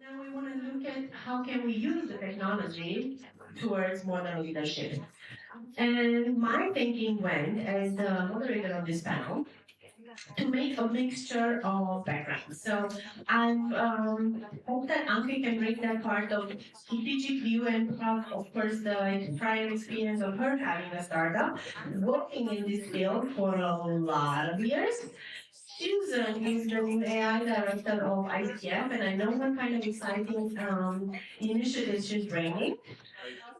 Now we want to look at how can we use the technology towards modern leadership. And my thinking went, as the moderator of this panel, to make a mixture of backgrounds. So I hope that Anki can bring that part of strategic view and of course, the prior experience of her having a startup, working in this field for a lot of years. Susan is the new AI director of ICF, and I know what kind of exciting initiatives she's bringing.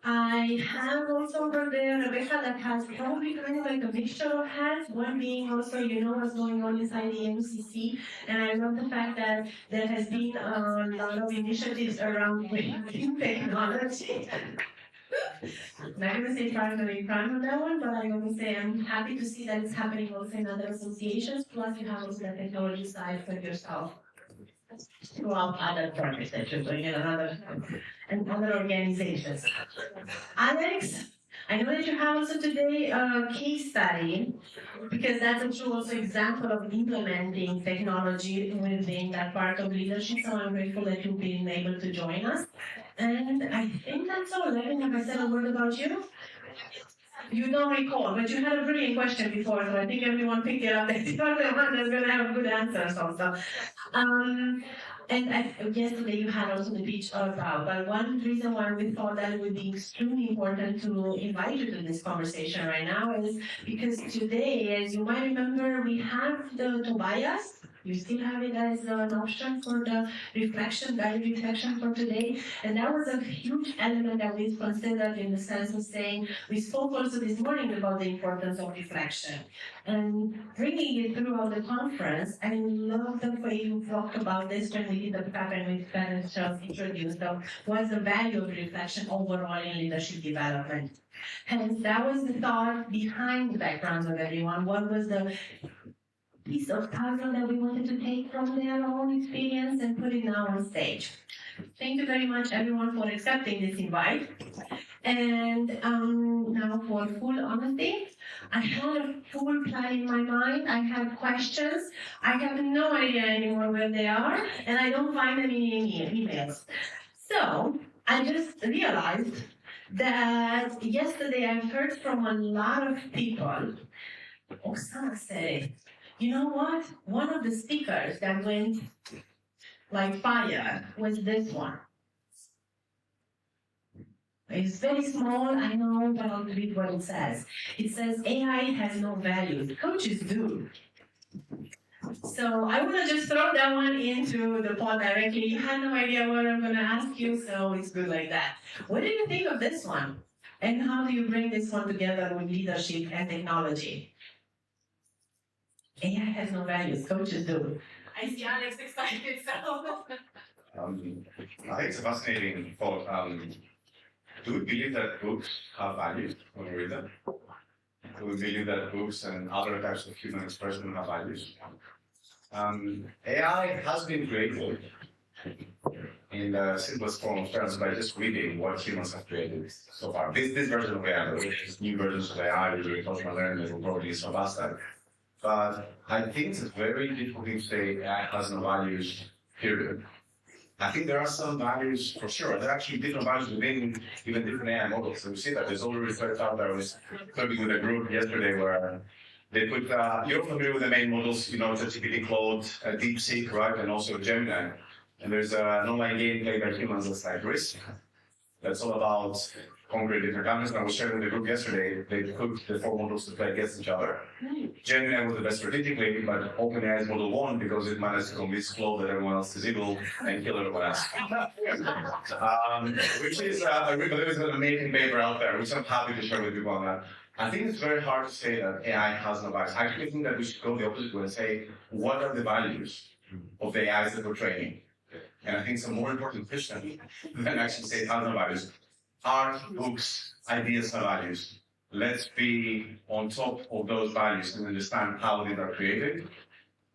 I have also over there Rebecca that has probably kind of like a mixture of hats, one being also, what's going on inside the MCC. And I love the fact that there has been a lot of initiatives around bringing technology. I'm not going to say primary prime on that one, but I'm going to say I'm happy to see that it's happening also in other associations. Plus, you have also the technology side for yourself throughout other projects that you're doing in other organizations. Alex, I know that you have also today a case study because that's a true also example of implementing technology within that part of leadership. So I'm grateful that you've been able to join us. And I think that's all. Levin, have I said a word about you? You don't recall, but you had a brilliant question before, so I think everyone picked it up. You're the one that's going to have good answers also. And yesterday you had also the pitch about, but one reason why we thought that it would be extremely important to invite you to this conversation right now is because today, as you might remember, we have the Tobias. You still have it as an option for the reflection, guided reflection for today. And that was a huge element that we considered in the sense of saying, we spoke also this morning about the importance of reflection. And bringing it throughout the conference, I love the way you talked about this when we did the prep and we finished introduced them, what's the value of reflection overall in leadership development. Hence, that was the thought behind the backgrounds of everyone. What was the piece of puzzle that we wanted to take from their own experience and put it now on stage. Thank you very much, everyone, for accepting this invite. And now, for full honesty, I had a full plan in my mind. I had questions. I have no idea anymore where they are, and I don't find them in emails. So I just realized that yesterday I heard from a lot of people. Oksana said, you know what? One of the speakers that went like fire was this one. It's very small, I know, but I'll read what it says. It says, AI has no value. Coaches do. So I want to just throw that one into the pot directly. You had no idea what I'm going to ask you, so it's good like that. What do you think of this one? And how do you bring this one together with leadership and technology? AI has no values, coaches do. I see Alex excited, so. I think it's a fascinating thought. Do we believe that books have values when we read them? Do we believe that books and other types of human expression have values? AI has been created in the simplest form of terms by just reading what humans have created so far. This version of AI, there's new versions of AI, with reinforcement learning that will probably surpass that. But I think it's a very difficult thing to say AI has no values, period. I think there are some values for sure. There are actually different values within even different AI models. So we see that there's already research out there. I was talking with a group yesterday where they put, you're familiar with the main models, ChatGPT, Claude, DeepSeek, right? And also Gemini. And there's an online game played by humans that's like Risk. That's all about conquering different countries. And I was sharing with the group yesterday, they put the four models to play against each other. Gemini was the best strategically, but OpenAI's model won because it managed to convince Claude that everyone else is evil and kill everyone else. Which is, there is an amazing paper out there, which I'm happy to share with people on that. I think it's very hard to say that AI has no values. I actually think that we should go the opposite way and say, what are the values of the AIs that we're training? And I think it's a more important question than actually say it has no values. Art, books, ideas and values. Let's be on top of those values and understand how they are created,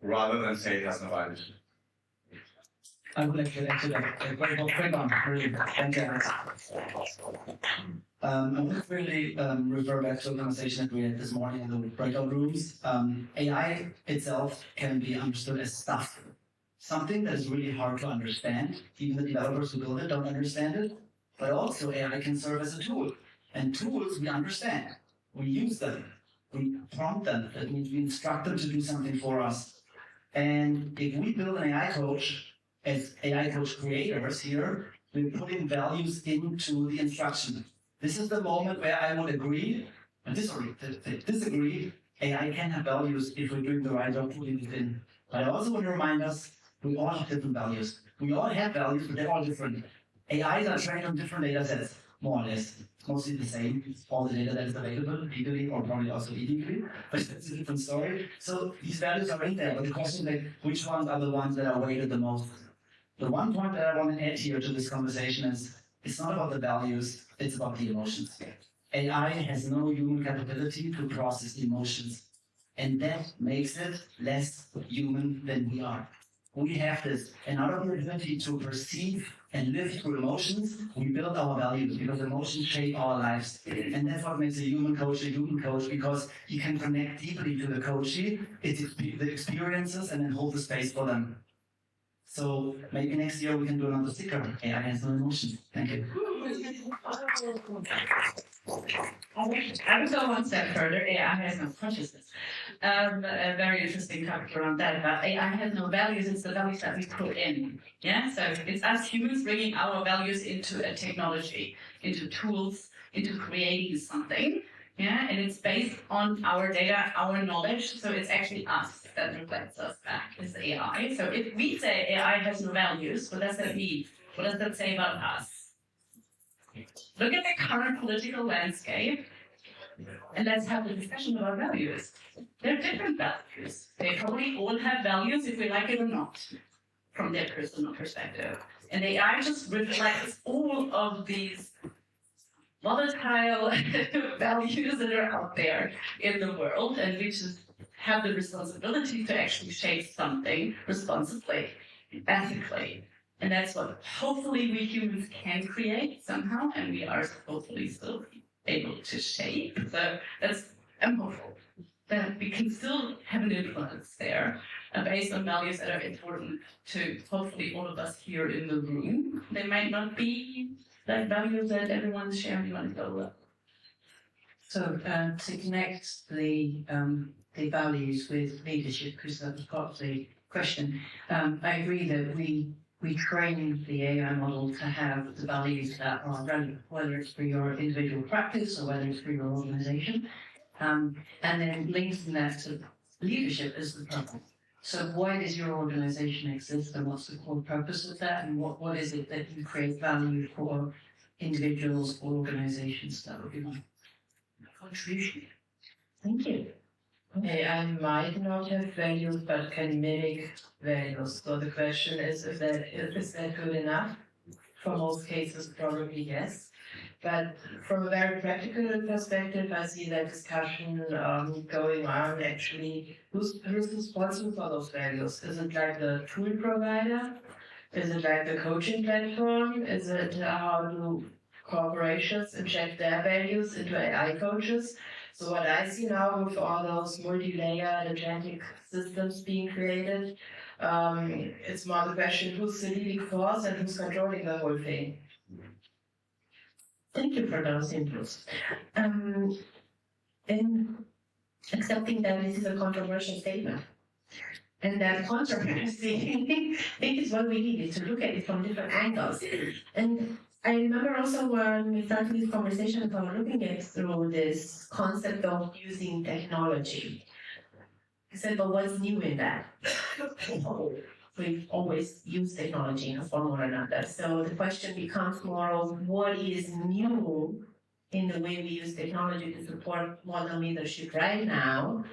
rather than say it has no values. I would like to add to that. Very well, really. Thank you. I would really refer back to a conversation that we had this morning in the breakout rooms. AI itself can be understood as stuff. something that is really hard to understand. Even the developers who build it don't understand it. But also AI can serve as a tool. And tools we understand. We use them. We prompt them. That means we instruct them to do something for us. And if we build an AI coach, as AI coach creators here, we're putting values into the instruction. This is the moment where I would agree, and disagree, AI can have values if we're doing the right job putting it in. But I also want to remind us, we all have different values. We all have values, but they're all different. AIs are trained on different data sets, more or less. Mostly the same, all the data that is available legally or probably also illegally, but that's a different story. So these values are in there, but the question is which ones are the ones that are weighted the most? The one point that I want to add here to this conversation is it's not about the values, it's about the emotions. AI has no human capability to process emotions, and that makes it less human than we are. We have this, and out of the ability to perceive and live through emotions, we build our values because emotions shape our lives. And that's what makes a human coach, because he can connect deeply to the coachee, the experiences, and then hold the space for them. So maybe next year we can do another sticker. AI has no emotion. Thank you. I would go one step further. AI has no consciousness. A very interesting topic around that. But AI has no values. It's the values that we put in. Yeah. So it's us humans bringing our values into a technology, into tools, into creating something. Yeah. And it's based on our data, our knowledge. So it's actually us that reflects us back as AI. So if we say AI has no values, what does that mean? What does that say about us? Look at the current political landscape, and let's have a discussion about values. They're different values. They probably all have values if we like it or not, from their personal perspective. And AI just reflects all of these volatile values that are out there in the world, and we just have the responsibility to actually shape something responsibly, ethically. And that's what hopefully we humans can create somehow, and we are hopefully still able to shape. So I'm hopeful that we can still have an influence there based on values that are important to hopefully all of us here in the room. They might not be like values that everyone's sharing on the level. So to connect the values with leadership, because that was part of the question, I agree that we train the AI model to have the values that are relevant, whether it's for your individual practice or whether it's for your organization, and then linking that to leadership is the problem. So why does your organization exist, and what's the core purpose of that, and what is it that you create value for individuals or organizations? That would be my contribution. Thank you. AI might not have values, but can mimic values. So the question is is that good enough? For most cases, probably yes. But from a very practical perspective, I see that discussion going on actually. Who's responsible for those values? Is it like the tool provider? Is it like the coaching platform? Is it how do corporations inject their values into AI coaches? So what I see now with all those multi-layered agentic systems being created, it's more the question who's the leading force and who's controlling the whole thing. Thank you for those inputs. And accepting that this is a controversial statement. And that controversy, I think is what we need, is to look at it from different angles. And I remember also when we started this conversation, we were looking at through this concept of using technology. I said, but what's new in that? We've always used technology in a form or another. So the question becomes more of what is new in the way we use technology to support modern leadership right now,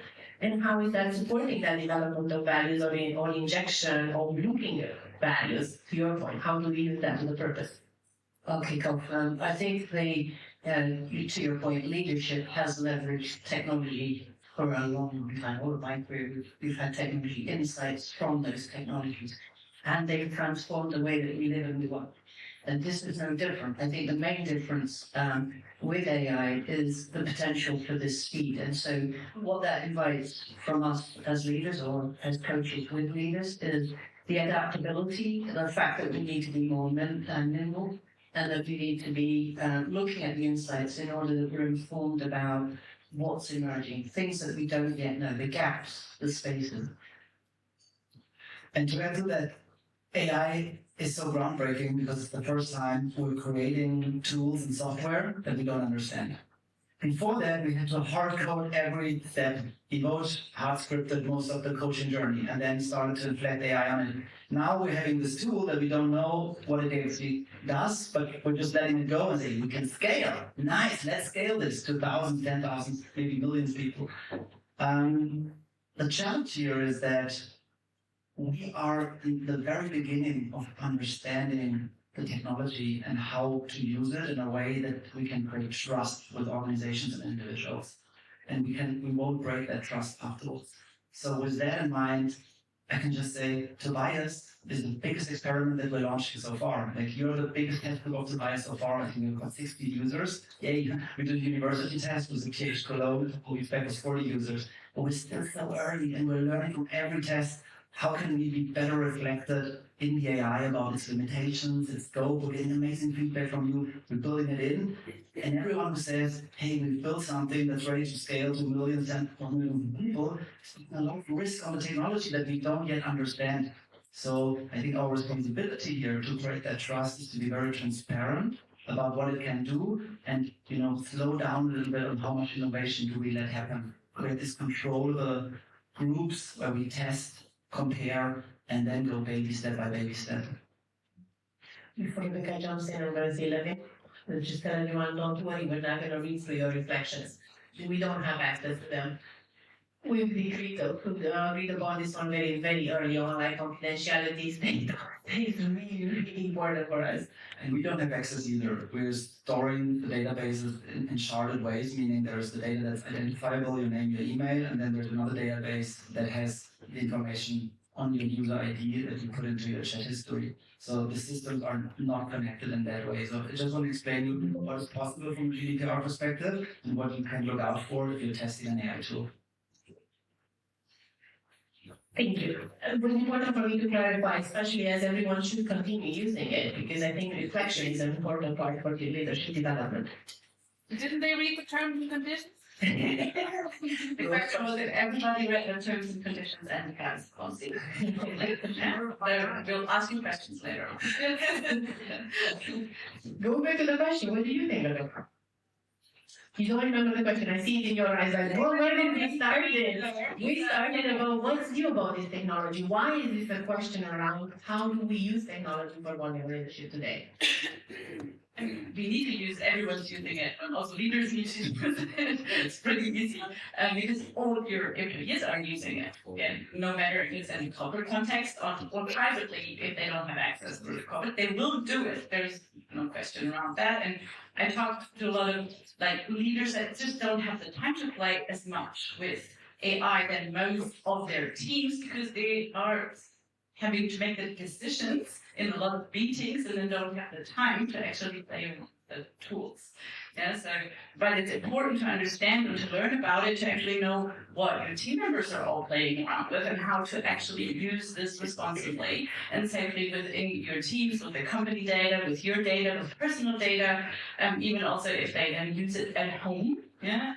and how is that supporting the development of values or injection or looking at values, to your point? How do we use that to the purpose? Okay, cool. I think to your point, leadership has leveraged technology for a long time. All of my career, we've had technology insights from those technologies, and they've transformed the way that we live and we work. And this is no different. I think the main difference with AI is the potential for this speed. And so what that invites from us as leaders or as coaches with leaders is the adaptability, the fact that we need to be more nimble, and that we need to be looking at the insights in order that we're informed about what's emerging, things that we don't yet know, the gaps, the spaces. And to add to that, AI is so groundbreaking because it's the first time we're creating tools and software that we don't understand. Before that, we had to hard code every step. Evoke hard scripted most of the coaching journey and then started to inflect AI on it. Now we're having this tool that we don't know what it actually does, but we're just letting it go and saying we can scale. Nice, let's scale this to thousands, 10,000, maybe millions of people. The challenge here is that we are in the very beginning of understanding the technology and how to use it in a way that we can create trust with organizations and individuals. And we won't break that trust afterwards. So with that in mind, I can just say Tobias is the biggest experiment that we're launching so far. Like you're the biggest test group of Tobias so far. I think we've got 60 users. Yay, we did a university test with the PH Cologne, who we expect was 40 users. But we're still so early and we're learning from every test. How can we be better reflected in the AI about its limitations, its scope? We're getting amazing feedback from you. We're building it in. And everyone who says, hey, we've built something that's ready to scale to millions and millions of people, it's a lot of risk on the technology that we don't yet understand. So I think our responsibility here to create that trust is to be very transparent about what it can do and, slow down a little bit on how much innovation do we let happen. Create this controllable groups where we test, compare, and then go baby step by baby step. Before Rebecca jumps in, I'm going to say, Levin, let's just tell everyone, don't worry, we're not going to read through your reflections. We don't have access to them. We've agreed to read about this one very, very early on, like confidentiality thing. It's really, really important for us. And we don't have access either. We're storing the databases in sharded ways, meaning there's the data that's identifiable, your name, your email, and then there's another database that has the information on your user ID that you put into your chat history. So the systems are not connected in that way. So I just want to explain you what is possible from a GDPR perspective and what you can look out for if you're testing an AI tool. Thank you. It was important for me to clarify, especially as everyone should continue using it, because I think reflection is an important part for the leadership development. Didn't they read the terms and conditions? The question was if everybody read the terms and conditions and has policy. We'll ask you questions later. Go back to the question, what do you think of it? You don't remember the question, I see it in your eyes, like, well, where did we start this? We started about what's new about this technology? Why is this a question around how do we use technology for vulnerable leadership today? We need to use, everyone's using it, and also leaders need to use it. It's pretty easy because all of your employees are using it. Again, no matter if it's in a corporate context or privately, if they don't have access to the corporate, they will do it. There's no question around that. And I talked to a lot of leaders that just don't have the time to play as much with AI than most of their teams because they are having to make the decisions in a lot of meetings and then don't have the time to actually play with the tools. Yeah, so, but it's important to understand and to learn about it, to actually know what your team members are all playing around with and how to actually use this responsibly and safely within your teams, with the company data, with your data, with personal data, even also if they then use it at home. Yeah,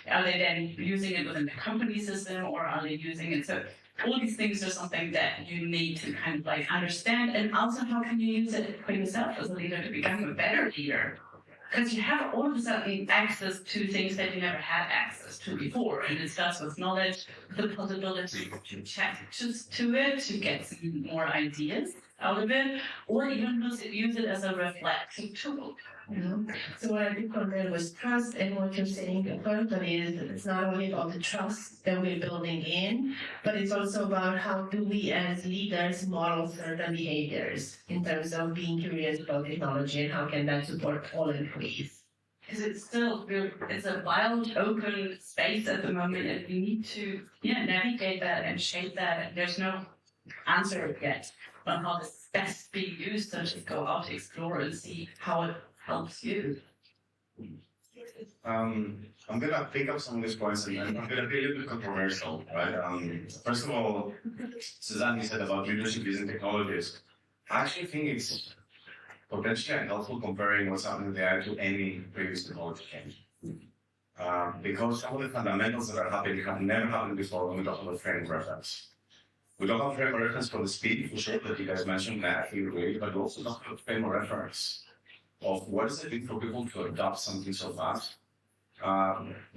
are they then using it within the company system or are they using it? So all these things are something that you need to kind of understand, and also how can you use it for yourself as a leader to become a better leader? Because you have all of a sudden access to things that you never had access to before, and it starts with knowledge, the possibility to chat to it, to get some more ideas out of it, or even use it as a reflective tool. So what I did compare was trust, and what you're saying further is that it's not only about the trust that we're building in, but it's also about how do we as leaders model certain behaviors in terms of being curious about technology and how can that support all employees. Because it's a wild, open space at the moment, and we need to navigate that and shape that. And there's no answer yet on how this is best being used, so just go out, explore and see how it helps you. I'm gonna pick up some of these points and I'm gonna be a little bit controversial, right? First of all, Suzanne, you said about leadership using technologies. I actually think it's potentially helpful comparing what's happening with AI to any previous technology change. Because some of the fundamentals that are happening have never happened before when we talk about frame of reference. We don't have frame of reference for the speed, for sure, that you guys mentioned, that I feel great, but we also don't have frame of reference of what does it mean for people to adopt something so fast.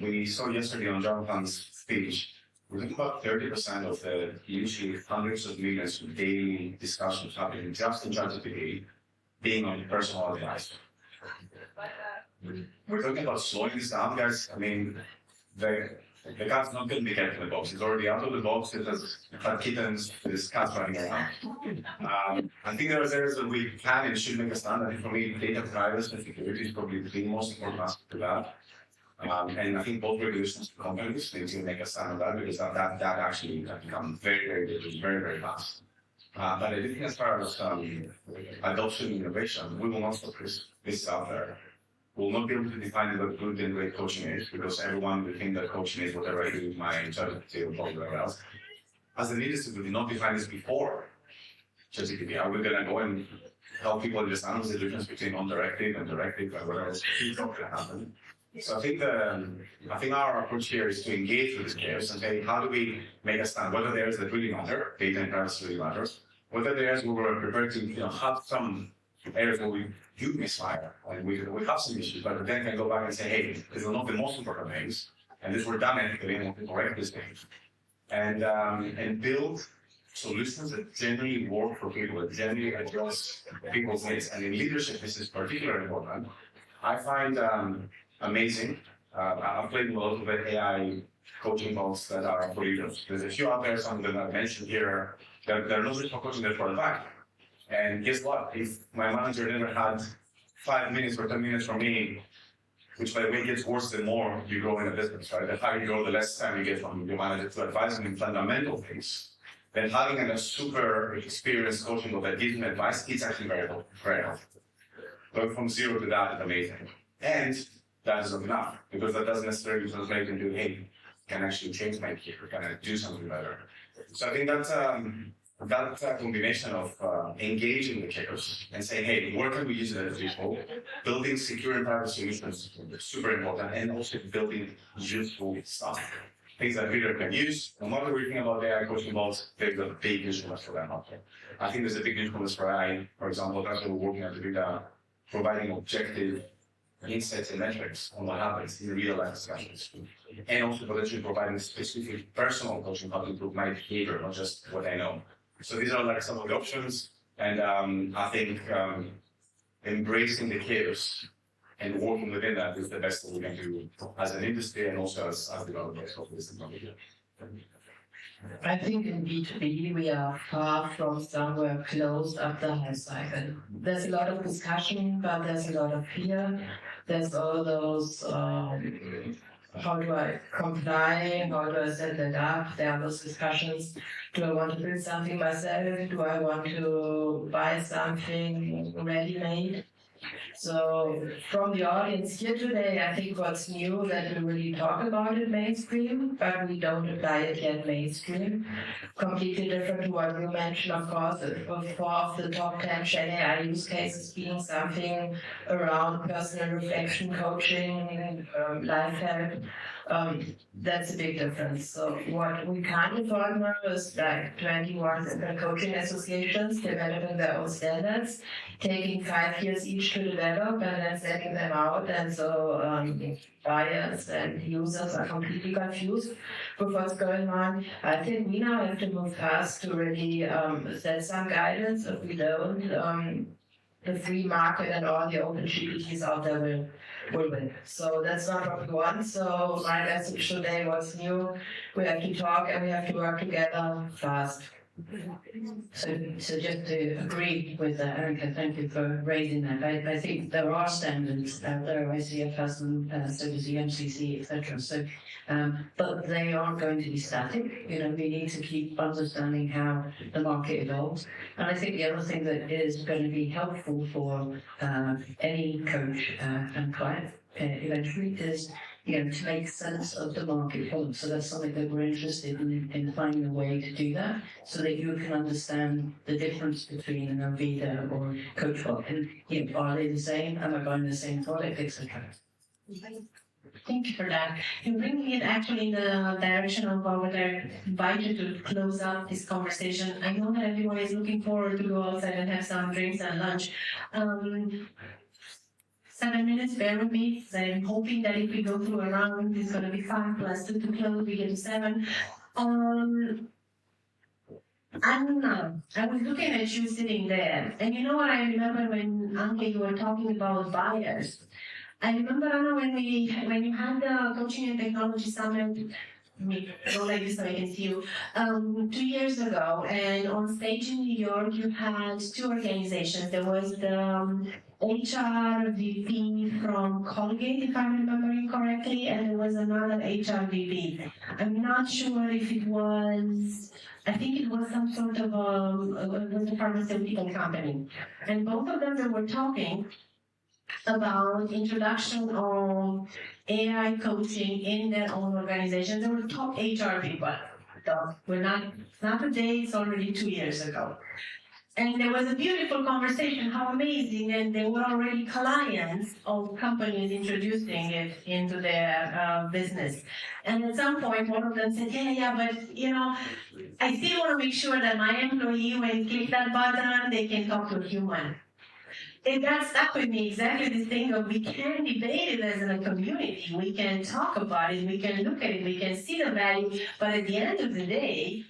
We saw yesterday on Jonathan's speech, we're talking about 30% of the usually hundreds of millions of daily discussions happening just in ChatGPT being on personal device. We're talking about slowing this down, guys. I mean, the cat's not going to be kept in the box. It's already out of the box. It has had kittens. There's cats running around. I think there are areas that we can and should make a stand. I think for me, data privacy and security is probably the most important aspect of that. And I think both regulations and companies need to make a stand on that because that actually can become very, very fast. But I do think as far as adoption and innovation, we will not stop this out there. We'll not be able to define what good and great coaching is because everyone will think that coaching is whatever I do with my interpretive or whatever else. As the leaders, we did not define this before ChatGPT. Are we going to go and help people understand what's the difference between non-directive and directive and whatever else? It's not going to happen. So I think our approach here is to engage with these players and say, how do we make a stand? What are the areas that really matter? Data and privacy really matters. What are the areas where we're prepared to have some areas where we do misfire and we have some issues, but then can go back and say, hey, these are not the most important things, and these were done ethically and we correct these things. And build solutions that genuinely work for people, that genuinely address people's needs. And in leadership, this is particularly important. I find amazing. I've played with a lot of AI coaching models that are for leaders. There's a few out there, some of them I mentioned here. They're not just for coaching, they're for the back. And guess what? If my manager never had 5 minutes or 10 minutes from me, which by the way gets worse the more you grow in a business, right? The higher you grow, the less time you get from your manager to advise them in fundamental things. Then having a super experienced coaching model that gives them advice, it's actually very helpful. Going from zero to that is amazing. And that is not enough, because that doesn't necessarily translate into, hey, can I actually change my career? Can I do something better? So I think that's that combination of engaging the kickers and saying, hey, where can we use it as useful? Building secure and private solutions is super important, and also building useful stuff. Things that reader can use. No matter what we think about AI coaching models, there's a big usefulness for them out there. I think there's a big usefulness for AI, for example, that's what we're working at the data, providing objective insights and metrics on what happens in real life discussions. And also potentially providing specific personal coaching how to improve my behavior, not just what I know. So these are like some of the options, and I think embracing the chaos and working within that is the best that we can do as an industry and also as developers of this technology. I think in B2B we are far from somewhere close after life cycle. There's a lot of discussion, but there's a lot of fear. There's all those, how do I comply? How do I set that up? There are those discussions. Do I want to build something myself? Do I want to buy something ready-made? So from the audience here today, I think what's new that we really talk about it mainstream, but we don't apply it yet mainstream. Completely different to what you mentioned, of course, 4 of the top 10 Gen AI use cases being something around personal reflection, coaching, life help. That's a big difference. So what we can't afford now is like 21 different coaching associations developing their own standards, taking 5 years each to develop and then setting them out. And so buyers and users are completely confused with what's going on. I think we now have to move fast to really set some guidance. If we don't, the free market and all the open GPTs out there will win. So that's not what we want. So my message today was new. We have to talk and we have to work together fast. So just to agree with Erica, thank you for raising that. I think there are standards out there, ICF has them, so does the MCC, etc. So, but they aren't going to be static. You know, we need to keep understanding how the market evolves. And I think the other thing that is going to be helpful for any coach and client eventually is, you know, to make sense of the market for them. So that's something that we're interested in finding a way to do that, so that you can understand the difference between an Avida or Coachbot, and you know, are they the same? Am I buying the same product, etc. Thank you for that. You bring me actually in the direction of what I invite you to close up this conversation. I know that everyone is looking forward to go outside and have some drinks and lunch. 7 minutes, bear with me. So I'm hoping that if we go through a round, it's going to be 5 plus 2 to close, we get to 7. I was looking at you sitting there, and you know what I remember when, Anke, you were talking about buyers. I remember, Anna, when you had the Coaching and Technology Summit, go like this so I can see you, 2 years ago, and on stage in New York, you had 2 organizations. There was the HR VP from Colgate, if I'm remembering correctly, and there was another HR VP. I'm not sure if it was, I think it was some sort of it was a pharmaceutical company. And both of them, they were talking about introduction of AI coaching in their own organizations. They were top HR people. We're not today, it's already 2 years ago. And there was a beautiful conversation, how amazing, and they were already clients of companies introducing it into their business. And at some point, one of them said, yeah, but you know, I still want to make sure that my employee, when they click that button, they can talk to a human. And that stuck with me, exactly this thing of we can debate it as a community, we can talk about it, we can look at it, we can see the value, but at the end of the day,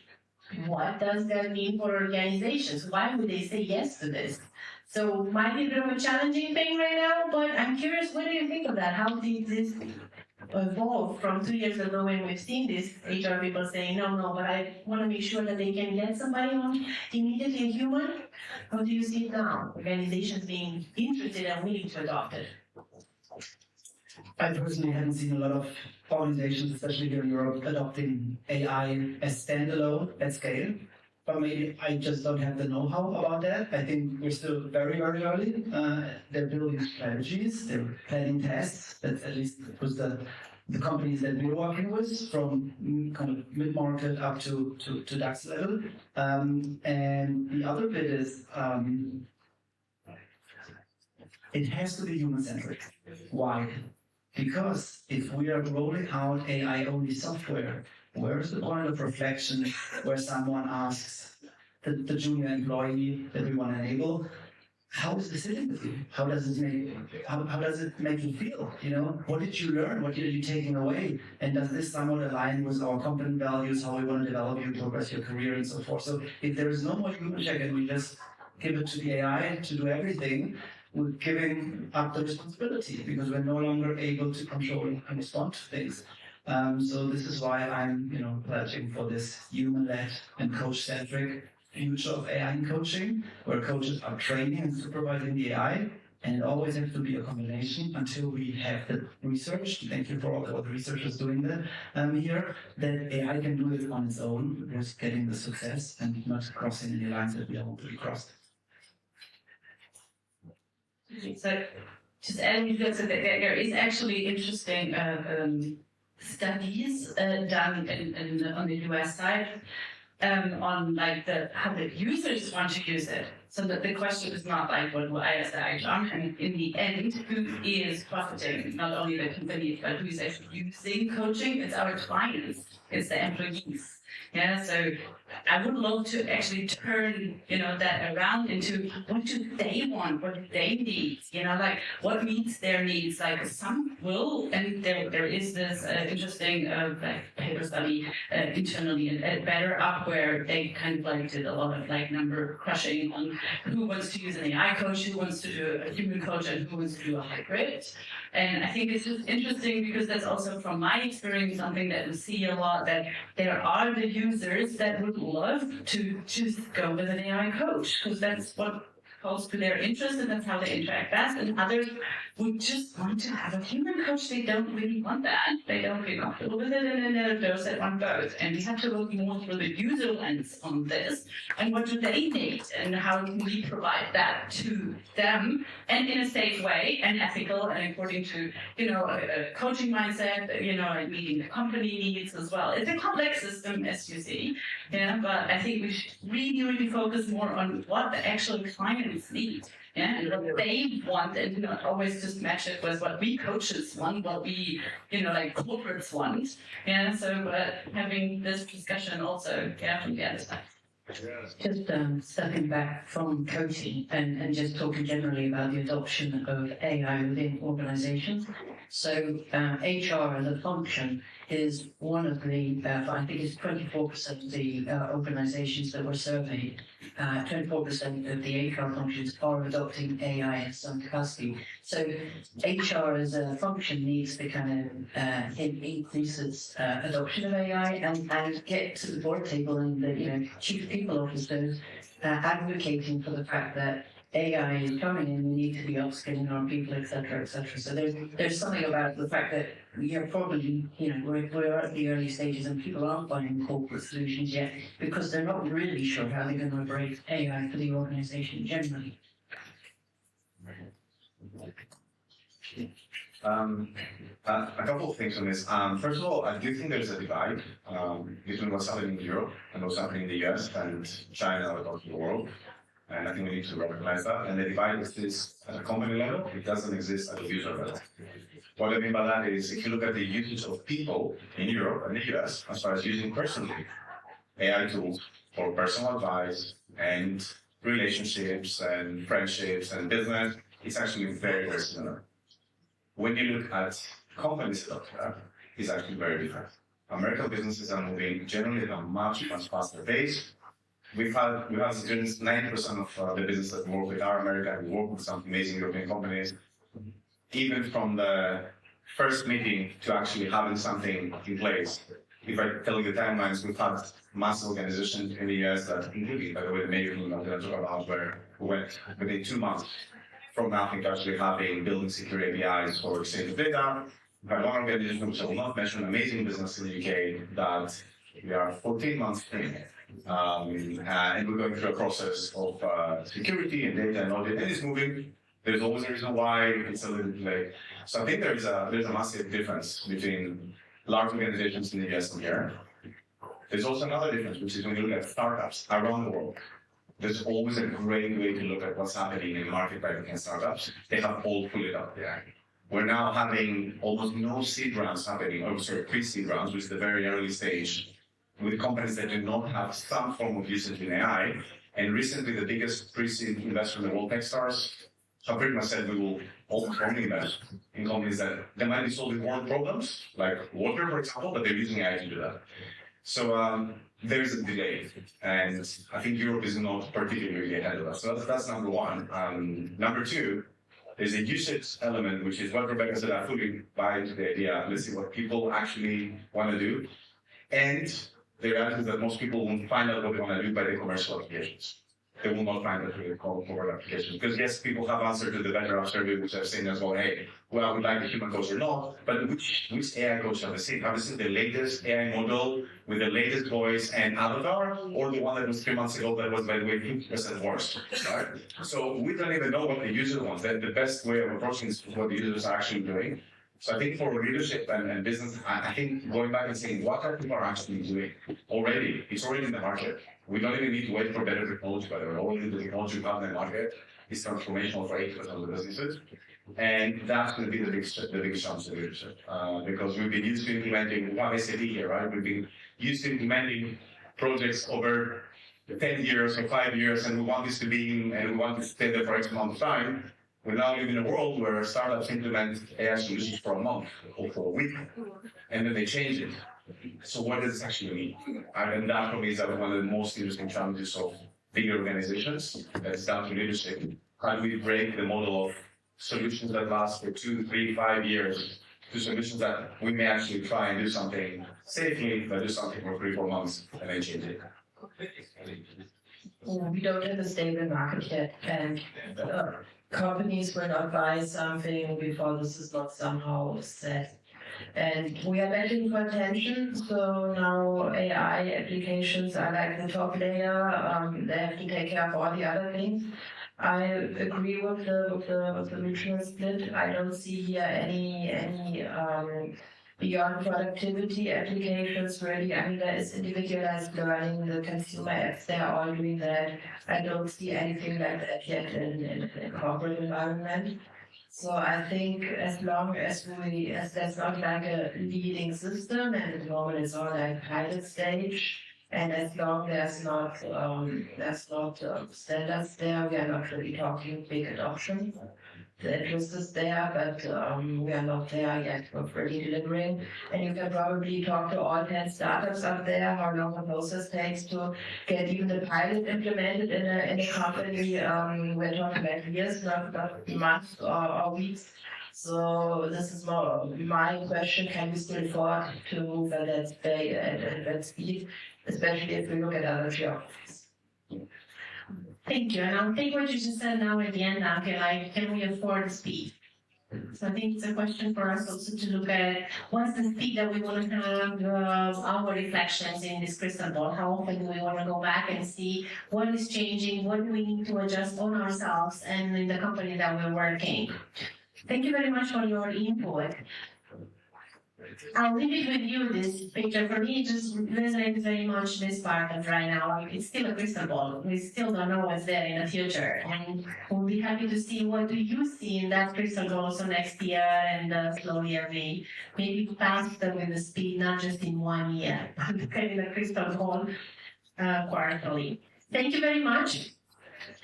what does that mean for organizations? Why would they say yes to this? So might be a bit of a challenging thing right now, but I'm curious, what do you think of that? How did this evolve from 2 years ago when we've seen this HR people saying, no, but I want to make sure that they can get somebody on immediately a human? How do you see it now? Organizations being interested and willing to adopt it? I personally haven't seen a lot of organizations, especially here in Europe, adopting AI as standalone at scale. But maybe I just don't have the know-how about that. I think we're still very, very early. They're building strategies, they're planning tests. That's at least was the companies that we're working with, from kind of mid-market up to DAX level. And the other bit is it has to be human-centric. Why? Because if we are rolling out AI-only software, where's the point of reflection where someone asks the junior employee that we want to enable, how is this sitting with you? How does it make you feel? You know, what did you learn? What are you taking away? And does this somewhat align with our company values, how we want to develop you, progress your career, and so forth? So if there is no more human check and we just give it to the AI to do everything, we're giving up the responsibility because we're no longer able to control and respond to things. So this is why I'm, pledging for this human-led and coach-centric future of AI in coaching, where coaches are training and supervising the AI, and it always has to be a combination until we have the research. Thank you for all the researchers doing that here. That AI can do it on its own, just getting the success and not crossing any lines that we don't want to be crossed. So, just adding to that, there is actually interesting studies done on the US side on like how the users want to use it. So that the question is not like what do I as the HR, and in the end, who is profiting? Not only the company, but who is actually using coaching? It's our clients, it's the employees. Yeah, so I would love to actually turn, that around into what do they want, what do they need, like what meets their needs. Like some will, and there is this interesting paper study internally at Better Up, where they kind of like did a lot of like number crushing on who wants to use an AI coach, who wants to do a human coach, and who wants to do a hybrid. And I think this is interesting because that's also from my experience something that we see a lot, that there are the users that would love to just go with an AI coach because that's what calls to their interest and that's how they interact best. And others would just want to have a human coach. They don't really want that. They don't feel comfortable with it. And then there are those that want both. And we have to look more through the user lens on this. And what do they need? And how can we provide that to them? And in a safe way and ethical and according to, a coaching mindset, and meeting the company needs as well. It's a complex system, as you see. Yeah, but I think we should really, really focus more on what the actual clients need. Yeah, and what they want, and not always just match it with what we coaches want, what we, like corporates want. Yeah, so having this discussion also, from the other side. Just stepping back from coaching and just talking generally about the adoption of AI within organizations. So HR as a function is one of the, I think it's 24% of the organizations that were surveyed, 24% of the HR functions are adopting AI in some capacity. So HR as a function needs to kind of increase its adoption of AI and get to the board table and the chief people officers advocating for the fact that AI is coming and we need to be upskilling our people, etc., etc. So there's something about the fact that we are probably, we're at the early stages and people aren't buying corporate solutions yet because they're not really sure how they're going to embrace AI for the organization generally. A couple of things on this. First of all, I do think there's a divide between what's happening in Europe and what's happening in the US and China or the world. And I think we need to recognize that. And the divide exists at a company level, it doesn't exist at a user level. What I mean by that is if you look at the usage of people in Europe and the US, as far as using personally AI tools for personal advice and relationships and friendships and business, it's actually very, very similar. When you look at companies out there, it's actually very different. American businesses are moving generally at a much, much faster pace. We've had students, 90% of the business that work with our America, we work with some amazing European companies. Even from the first meeting to actually having something in place. If I tell you the timelines, we've had massive organizations in the US that, including, by the way, the major I'm going to talk about, where we went within 2 months from nothing to actually having building secure APIs for exchange of data. We had one organization, which I will not mention, an amazing business in the UK, that we are 14 months in. And we're going through a process of security and data and audit, and it's moving. There's always a reason why it's a little delayed. So I think there's a massive difference between large organizations in the US and here. There's also another difference, which is when you look at startups around the world. There's always a great way to look at what's happening in the market by looking at startups. They have all pulled it up there. We're now having almost no seed rounds happening, or sorry, pre-seed rounds, which is the very early stage, with companies that do not have some form of usage in AI. And recently, the biggest pre-seed investor in the world, Techstars, have pretty much said we will almost only invest in companies that they might be solving world problems, like water, for example, but they're using AI to do that. So there's a delay, and I think Europe is not particularly ahead of us. So that's number one. Number two, there's a usage element, which is what Rebecca said. I fully buy into the idea. Let's see what people actually want to do. And the reality is that most people won't find out what they want to do by the commercial applications. They will not find that really corporate applications. Because yes, people have answered to the Better Up survey, which I've seen as well, hey, well, I would like a human coach or not, but which AI coach have I seen? Have I seen the latest AI model with the latest voice and avatar, or the one that was 3 months ago that was, by the way, 50% worse, right? So we don't even know what the user wants. The best way of approaching is what the users are actually doing. So I think for leadership and business, I think going back and saying what are people actually doing already, it's already in the market. We don't even need to wait for better technology, by the way. Already the technology we have in the market is transformational for 80% of the businesses. And that's going to be the biggest chance of leadership. Because we've been used to implementing, we have SAP here, right? We've been used to implementing projects over 10 years or 5 years, and we want this to be, and we want to stay there for X amount of time. We now live in a world where startups implement AI solutions for a month or for a week, and then they change it. So what does this actually mean? And that for me is one of the most interesting challenges of bigger organizations that's down to leadership. How do we break the model of solutions that last for 2, 3, 5 years to solutions that we may actually try and do something safely, but do something for 3, 4 months and then change it? We don't have a stable market yet, and companies will not buy something before this is not somehow set. And we are betting for attention, so now AI applications are like the top layer. They have to take care of all the other things. I agree with the regional split. I don't see here any beyond productivity applications really. I mean, there is individualized learning, the consumer apps, they're all doing that. I don't see anything like that yet in a corporate environment. So I think as long as that's not like a leading system, and at the moment it's all like pilot stage, and as long there's not standards there, we are not really talking big adoption. The interest is there, but we are not there yet with really delivering. And you can probably talk to all 10 startups up there, how long the process takes to get even the pilot implemented in a company. We're talking about years, not months or weeks. So this is more my question: can we still afford to move at that speed, especially if we look at other geographies? Thank you. And I'll take what you just said now at the end, Anke, like, can we afford speed? So I think it's a question for us also to look at what's the speed that we want to have our reflections in this crystal ball. How often do we want to go back and see what is changing, what do we need to adjust on ourselves and in the company that we're working. Thank you very much for your input. I'll leave it with you, this picture. For me, it just resonates very much this part of right now. Like, it's still a crystal ball. We still don't know what's there in the future. And we'll be happy to see what do you see in that crystal ball also next year and slowly every, maybe faster with the speed, not just in 1 year, but in the crystal ball quarterly. Thank you very much.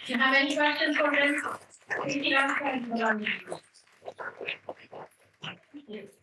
If you have any questions for us, please ask us.